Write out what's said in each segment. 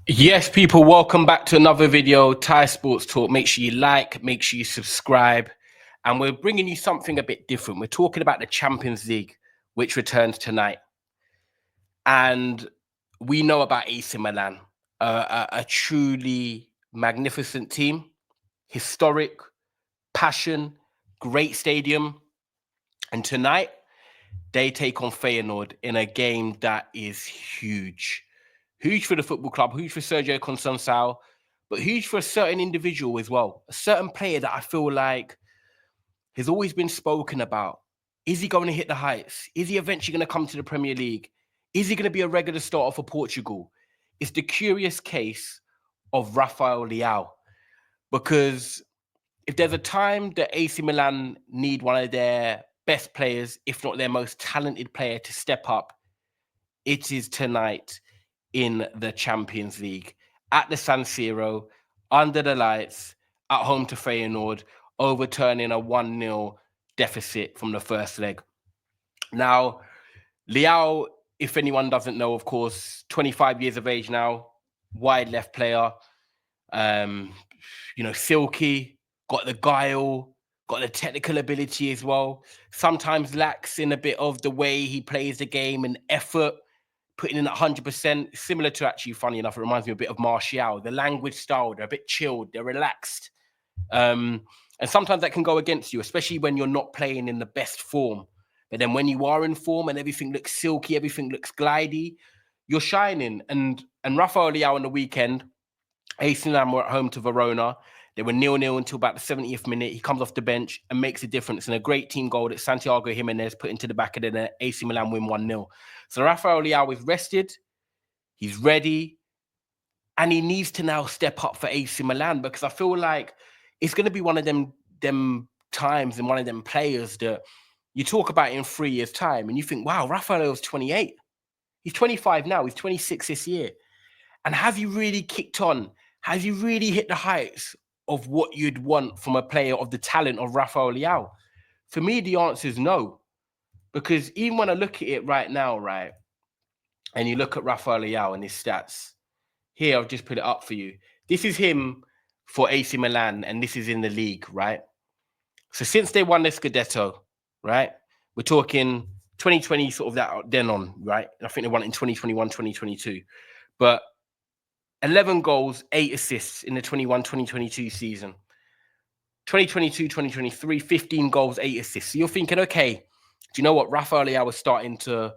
Yes, people, welcome back to another video, Thai Sports Talk. Make sure you like, make sure you subscribe. And we're bringing you something a bit different. We're talking about the Champions League, which returns tonight. And we know about AC Milan, a truly magnificent team, historic, passion, great stadium. And tonight, they take on Feyenoord in a game that is huge. Huge for the football club, huge for Sergio Conceição, but huge for a certain individual as well. A certain player that I feel like has always been spoken about. Is he going to hit the heights? Is he eventually going to come to the Premier League? Is he going to be a regular starter for Portugal? It's the curious case of Rafael Leao. Because if there's a time that AC Milan need one of their best players, if not their most talented player, to step up, it is tonight in the Champions League at the San Siro, under the lights, at home to Feyenoord, overturning a 1-0 deficit from the first leg. Now, Leao, if anyone doesn't know, of course, 25 years of age now, wide left player, silky, got the guile, got the technical ability as well. Sometimes lacks in a bit of the way he plays the game and effort, putting in 100%, similar to, actually, funny enough, it reminds me a bit of Martial. The language style, they're a bit chilled, they're relaxed. And sometimes that can go against you, especially when you're not playing in the best form. But then when you are in form and everything looks silky, everything looks glidey, you're shining. And Rafael Leao on the weekend, AC Milan were at home to Verona. They were 0-0 until about the 70th minute. He comes off the bench and makes a difference in a great team goal that Santiago Jimenez put into the back of the net. AC Milan win 1-0. So Rafael Leao is rested. He's ready. And he needs to now step up for AC Milan, because I feel like it's going to be one of them times and one of them players that you talk about in 3 years' time and you think, wow, Rafael Leao's 28. He's 25 now. He's 26 this year. And have you really kicked on? Has you really hit the heights of what you'd want from a player of the talent of Rafael Leao? For me, the answer is no. Because even when I look at it right now, right, and you look at Rafael Leao and his stats, here, I'll just put it up for you. This is him for AC Milan, and this is in the league, right? So since they won the Scudetto, right, we're talking 2020, sort of that then on, right? I think they won it in 2021, 2022. But 11 goals, 8 assists in the 21-2022 season. 2022-2023, 15 goals, 8 assists. So you're thinking, okay, do you know what? Rafael Leao is starting to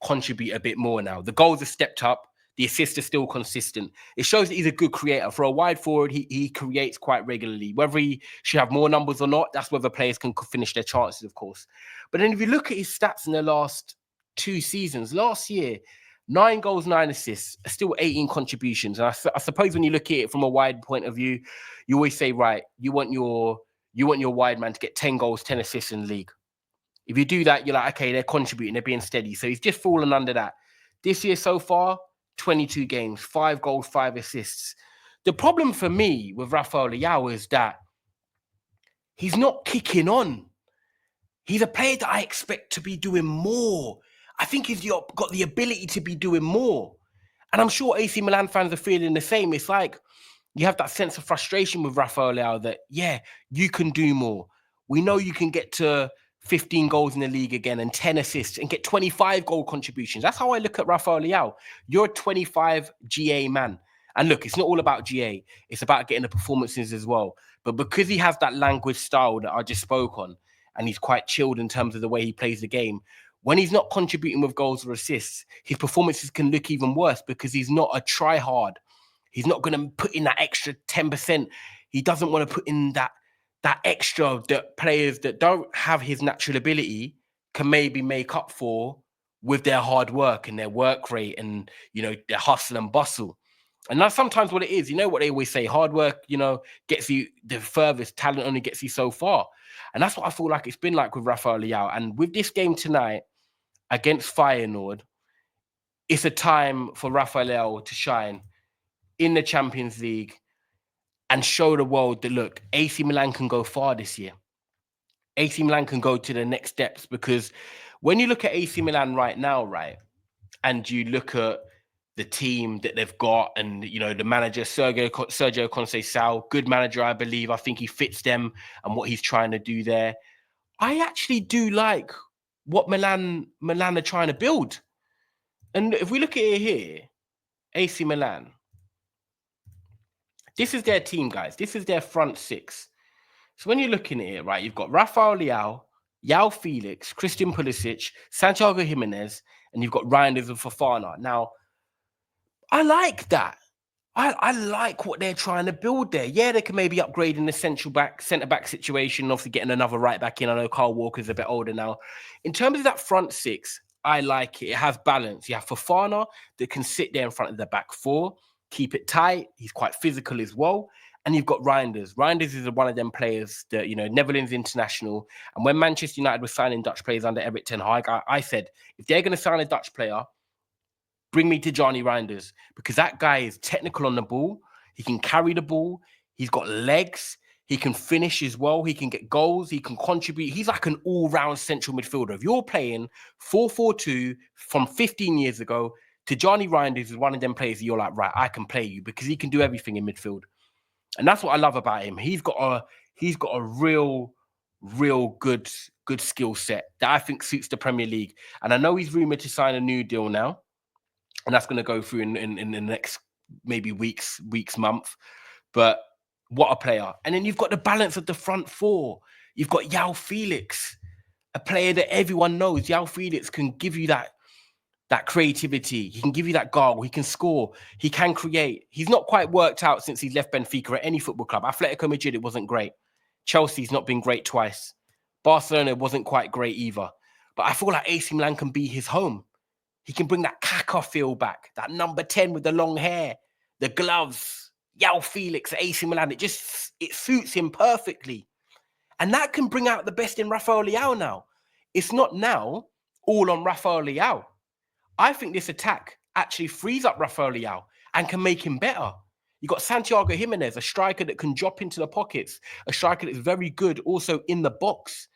contribute a bit more now. The goals have stepped up. The assists are still consistent. It shows that he's a good creator. For a wide forward, he creates quite regularly. Whether he should have more numbers or not, that's whether players can finish their chances, of course. But then if you look at his stats in the last 2 seasons, last year, 9 goals, 9 assists, still 18 contributions. And I suppose when you look at it from a wide point of view, you always say, right, you want your wide man to get 10 goals, 10 assists in the league. If you do that, you're like, okay, they're contributing, they're being steady. So he's just fallen under that. This year so far, 22 games, 5 goals, 5 assists. The problem for me with Rafael Leao is that he's not kicking on. He's a player that I expect to be doing more. I think he's got the ability to be doing more. And I'm sure AC Milan fans are feeling the same. It's like you have that sense of frustration with Rafael Leao that, yeah, you can do more. We know you can get to 15 goals in the league again and 10 assists and get 25 goal contributions. That's how I look at Rafael Leao. You're a 25 GA man. And look, it's not all about GA. It's about getting the performances as well. But because he has that language style that I just spoke on, and he's quite chilled in terms of the way he plays the game, when he's not contributing with goals or assists, his performances can look even worse because he's not a try-hard. He's not going to put in that extra 10%. He doesn't want to put in that extra that players that don't have his natural ability can maybe make up for with their hard work and their work rate and, their hustle and bustle. And that's sometimes what it is. You know what they always say, hard work, gets you the furthest, talent only gets you so far. And that's what I feel like it's been like with Rafael Leao. And with this game tonight against Feyenoord, it's a time for Rafael Leao to shine in the Champions League and show the world that, look, AC Milan can go far this year. AC Milan can go to the next steps, because when you look at AC Milan right now, right, and you look at the team that they've got, and the manager Sergio Conceição, good manager, I believe. I think he fits them and what he's trying to do there. I actually do like what Milan are trying to build. And if we look at it here, AC Milan, this is their team, guys. This is their front six. So when you're looking at it, right, you've got Rafael Leao, João Felix, Christian Pulisic, Santiago Jimenez, and you've got Reijnders and Fofana. Now, I like that. I like what they're trying to build there. Yeah, they can maybe upgrade in the centre back situation, obviously getting another right back in. I know Kyle Walker's a bit older now. In terms of that front six, I like it. It has balance. You have Fofana that can sit there in front of the back four, keep it tight. He's quite physical as well. And you've got Reijnders. Reijnders is one of them players that, Netherlands international. And when Manchester United was signing Dutch players under Erik ten Hag, I said, if they're going to sign a Dutch player, bring me to Johnny Reijnders, because that guy is technical on the ball. He can carry the ball. He's got legs. He can finish as well. He can get goals. He can contribute. He's like an all-round central midfielder. If you're playing 4-4-2 from 15 years ago, to Johnny Reijnders is one of them players that you're like, right, I can play you, because he can do everything in midfield. And that's what I love about him. He's got a real good skill set that I think suits the Premier League. And I know he's rumored to sign a new deal now, and that's going to go through in the next maybe weeks, month. But what a player. And then you've got the balance of the front four. You've got João Felix, a player that everyone knows. João Felix can give you that creativity. He can give you that goal. He can score. He can create. He's not quite worked out since he's left Benfica at any football club. Atletico Madrid, it wasn't great. Chelsea's not been great twice. Barcelona wasn't quite great either. But I feel like AC Milan can be his home. He can bring that Kaká feel back, that number 10 with the long hair, the gloves, João Felix at AC Milan. It suits him perfectly. And that can bring out the best in Rafael Leao now. It's not now all on Rafael Leao. I think this attack actually frees up Rafael Leao and can make him better. You've got Santiago Jimenez, a striker that can drop into the pockets, a striker that is very good also in the box,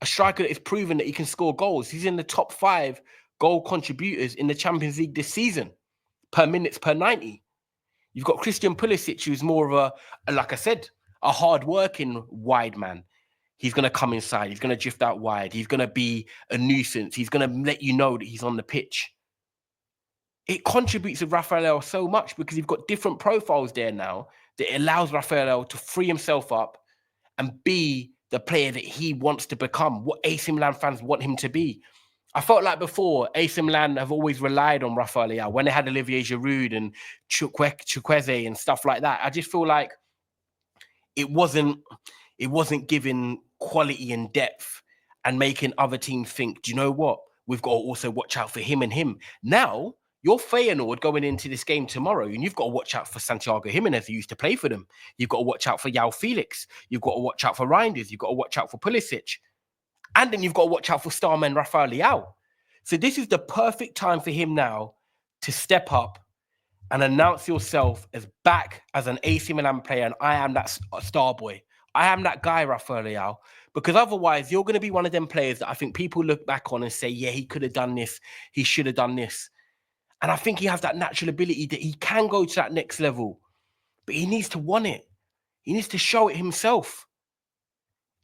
a striker that is proven that he can score goals. He's in the top 5 goal contributors in the Champions League this season, per minutes per 90. You've got Christian Pulisic, who's more of like I said, a hard-working wide man. He's going to come inside. He's going to drift out wide. He's going to be a nuisance. He's going to let you know that he's on the pitch. It contributes to Rafael Leao so much because you've got different profiles there now that allows Rafael Leao to free himself up and be the player that he wants to become, what AC Milan fans want him to be. I felt like before, AC Milan have always relied on Rafael Leao when they had Olivier Giroud and Chukwueze and stuff like that. I just feel like it wasn't giving quality and depth and making other teams think, do you know what? We've got to also watch out for him and him. Now, you're Feyenoord going into this game tomorrow, and you've got to watch out for Santiago Jimenez, who used to play for them. You've got to watch out for João Felix. You've got to watch out for Reijnders. You've got to watch out for Pulisic. And then you've got to watch out for starman Rafael Leao. So this is the perfect time for him now to step up and announce yourself as back as an AC Milan player, and I am that star boy. I am that guy, Rafael Leao, because otherwise you're going to be one of them players that I think people look back on and say, yeah, he could have done this. He should have done this. And I think he has that natural ability that he can go to that next level, but he needs to want it. He needs to show it himself.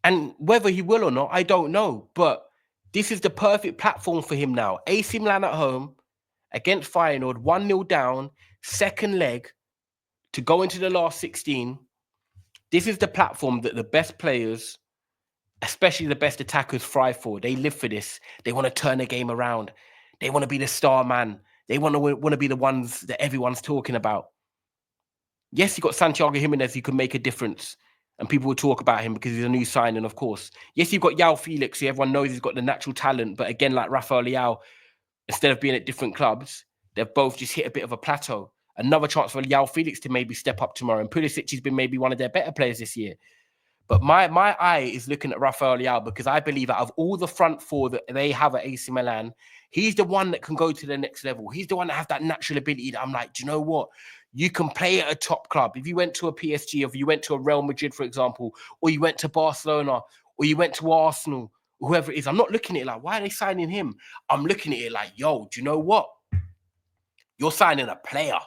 And whether he will or not, I don't know. But this is the perfect platform for him now. AC Milan at home against Feyenoord, 1-0 down, second leg to go into the last 16. This is the platform that the best players, especially the best attackers, thrive for. They live for this. They want to turn the game around. They want to be the star man. They want to be the ones that everyone's talking about. Yes, you got Santiago Jimenez who can make a difference, and people will talk about him because he's a new signing, of course. Yes, you've got João Felix, who everyone knows he's got the natural talent, but again, like Rafael Leao, instead of being at different clubs, they've both just hit a bit of a plateau. Another chance for João Felix to maybe step up tomorrow, and Pulisic has been maybe one of their better players this year. But my eye is looking at Rafael Leao because I believe out of all the front four that they have at AC Milan, he's the one that can go to the next level. He's the one that has that natural ability that I'm like, do you know what? You can play at a top club. If you went to a PSG, or if you went to a Real Madrid, for example, or you went to Barcelona, or you went to Arsenal, whoever it is, I'm not looking at it like, why are they signing him? I'm looking at it like, yo, do you know what? You're signing a player.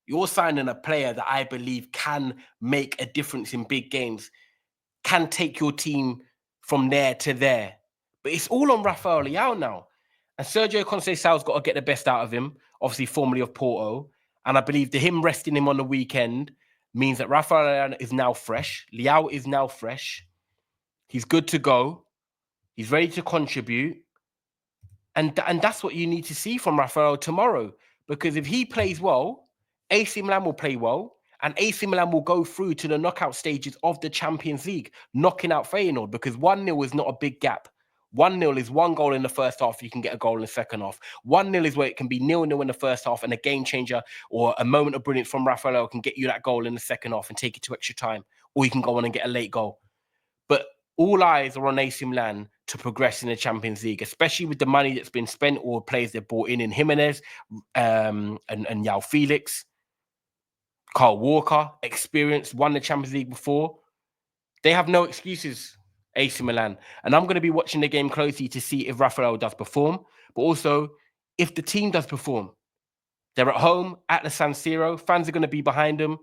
You're signing a player that I believe can make a difference in big games, can take your team from there to there. But it's all on Rafael Leao now. And Sergio Conceição's got to get the best out of him, obviously formerly of Porto. And I believe that him resting him on the weekend means that Rafael Leao is now fresh. Leao is now fresh. He's good to go. He's ready to contribute. And that's what you need to see from Rafael tomorrow. Because if he plays well, AC Milan will play well. And AC Milan will go through to the knockout stages of the Champions League, knocking out Feyenoord, because 1-0 is not a big gap. 1-0 is one goal in the first half, you can get a goal in the second half. 1-0 is where it can be 0-0 in the first half, and a game changer or a moment of brilliance from Rafael can get you that goal in the second half and take it to extra time. Or you can go on and get a late goal. But all eyes are on AC Milan to progress in the Champions League, especially with the money that's been spent or players they've bought in Jimenez and João Felix. Carl Walker, experienced, won the Champions League before. They have no excuses, AC Milan. And I'm going to be watching the game closely to see if Rafael does perform, but also if the team does perform. They're at home at the San Siro. Fans are going to be behind them.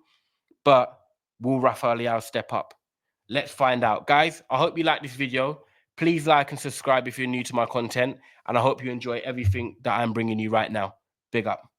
But will Rafael Leao step up? Let's find out. Guys, I hope you like this video. Please like and subscribe if you're new to my content. And I hope you enjoy everything that I'm bringing you right now. Big up.